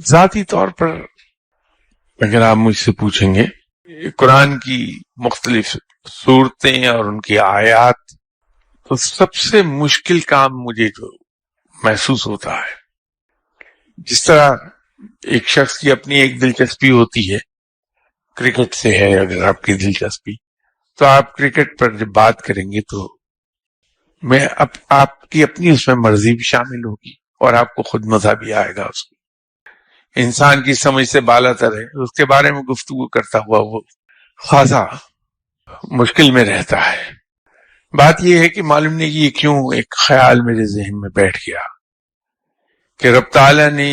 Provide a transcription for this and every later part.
ذاتی طور پر اگر آپ مجھ سے پوچھیں گے قرآن کی مختلف صورتیں اور ان کی آیات، تو سب سے مشکل کام مجھے جو محسوس ہوتا ہے، جس طرح ایک شخص کی اپنی ایک دلچسپی ہوتی ہے، کرکٹ سے ہے اگر آپ کی دلچسپی، تو آپ کرکٹ پر جب بات کریں گے تو میں آپ کی اپنی اس میں مرضی بھی شامل ہوگی اور آپ کو خود مزہ بھی آئے گا اس کو۔ انسان کی سمجھ سے بالا تر ہے، اس کے بارے میں گفتگو کرتا ہوا وہ خاصا مشکل میں رہتا ہے۔ بات یہ ہے کہ معلوم نہیں یہ کیوں ایک خیال میرے ذہن میں بیٹھ گیا کہ رب تعالیٰ نے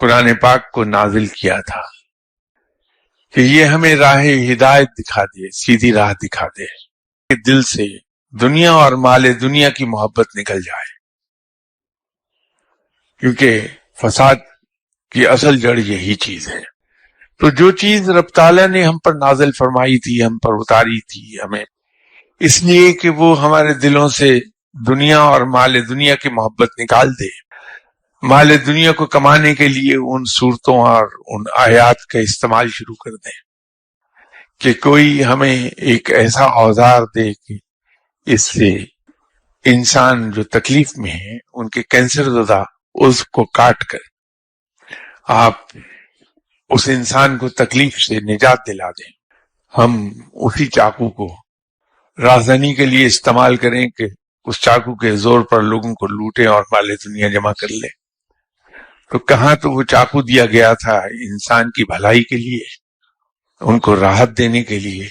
قرآن پاک کو نازل کیا تھا کہ یہ ہمیں راہ ہدایت دکھا دے، سیدھی راہ دکھا دے کہ دل سے دنیا اور مال دنیا کی محبت نکل جائے، کیونکہ فساد کی اصل جڑ یہی چیز ہے۔ تو جو چیز رب تعالیٰ نے ہم پر نازل فرمائی تھی، ہم پر اتاری تھی، ہمیں اس لیے کہ وہ ہمارے دلوں سے دنیا اور مال دنیا کی محبت نکال دے، مال دنیا کو کمانے کے لیے ان صورتوں اور ان آیات کا استعمال شروع کر دیں کہ کوئی ہمیں ایک ایسا اوزار دے کہ اس سے انسان جو تکلیف میں ہے، ان کے کینسر زدہ اس کو کاٹ کر آپ اس انسان کو تکلیف سے نجات دلا دیں۔ ہم اسی چاقو کو رازدانی کے لیے استعمال کریں کہ اس چاقو کے زور پر لوگوں کو لوٹیں اور مال دنیا جمع کر لیں۔ تو کہاں تو وہ چاقو دیا گیا تھا انسان کی بھلائی کے لیے، ان کو راحت دینے کے لیے،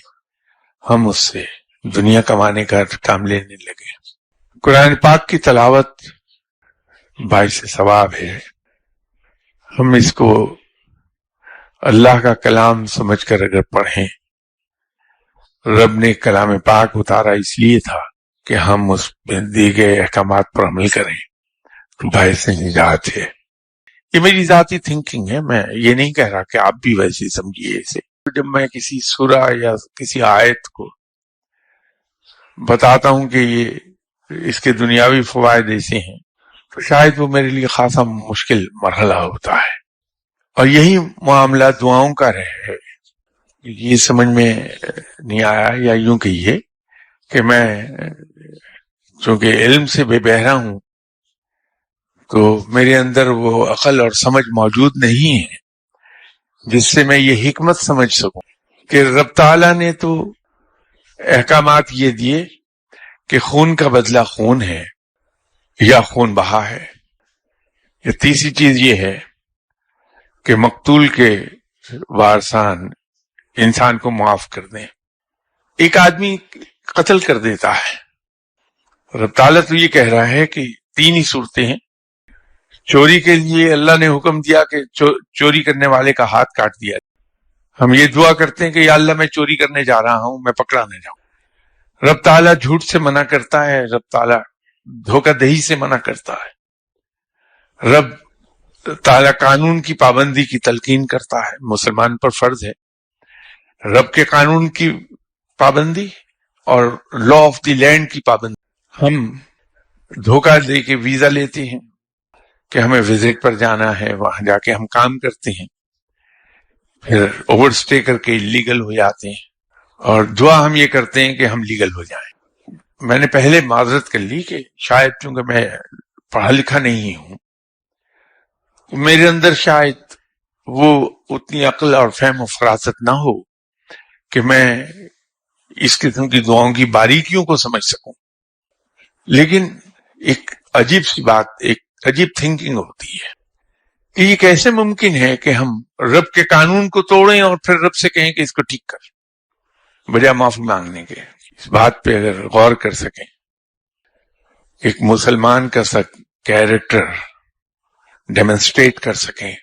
ہم اس سے دنیا کمانے کا کام لینے لگے۔ قرآن پاک کی تلاوت باعث ثواب ہے، ہم اس کو اللہ کا کلام سمجھ کر اگر پڑھیں، رب نے کلام پاک اتارا اس لیے تھا کہ ہم اس میں دیے گئے احکامات پر عمل کریں، باعث نجات ہے۔ یہ میری ذاتی تھنکنگ ہے، میں یہ نہیں کہہ رہا کہ آپ بھی ویسے سمجھیے اسے۔ جب میں کسی سورہ یا کسی آیت کو بتاتا ہوں کہ یہ اس کے دنیاوی فوائد ایسے ہیں، تو شاید وہ میرے لیے خاصا مشکل مرحلہ ہوتا ہے، اور یہی معاملہ دعاؤں کا ہے۔ یہ سمجھ میں نہیں آیا، یا یوں کہیے کہ میں چونکہ علم سے بے بہرا ہوں تو میرے اندر وہ عقل اور سمجھ موجود نہیں ہے جس سے میں یہ حکمت سمجھ سکوں کہ رب تعالیٰ نے تو احکامات یہ دیے کہ خون کا بدلہ خون ہے یا خون بہا ہے، یا تیسری چیز یہ ہے کہ مقتول کے وارثان انسان کو معاف کر دیں۔ ایک آدمی قتل کر دیتا ہے، رب تعالیٰ تو یہ کہہ رہا ہے کہ تین ہی صورتیں ہیں۔ چوری کے لیے اللہ نے حکم دیا کہ چوری کرنے والے کا ہاتھ کاٹ دیا۔ ہم یہ دعا کرتے ہیں کہ یا اللہ میں چوری کرنے جا رہا ہوں، میں پکڑا نہ جاؤں۔ رب تعالیٰ جھوٹ سے منع کرتا ہے، رب تعالیٰ دھوکہ دہی سے منع کرتا ہے، رب تعالیٰ قانون کی پابندی کی تلقین کرتا ہے، مسلمان پر فرض ہے رب کے قانون کی پابندی اور لا آف دی لینڈ کی پابندی۔ ہم دھوکہ دے کے ویزا لیتے ہیں کہ ہمیں وزٹ پر جانا ہے، وہاں جا کے ہم کام کرتے ہیں، پھر اوور سٹے کر کے لیگل ہو جاتے ہیں، اور دعا ہم یہ کرتے ہیں کہ ہم لیگل ہو جائیں۔ میں نے پہلے معذرت کر لی کہ شاید چونکہ میں پڑھا لکھا نہیں ہوں، میرے اندر شاید وہ اتنی عقل اور فہم و فراست نہ ہو کہ میں اس قسم کی دعاؤں کی باریکیوں کو سمجھ سکوں، لیکن ایک عجیب سی بات، ایک عجیب تھنکنگ ہوتی ہے کہ یہ کیسے ممکن ہے کہ ہم رب کے قانون کو توڑیں اور پھر رب سے کہیں کہ اس کو ٹھیک کر، بجائے معافی مانگنے کے۔ اس بات پہ اگر غور کر سکیں، ایک مسلمان کا کیریکٹر ڈیمونسٹریٹ کر سکیں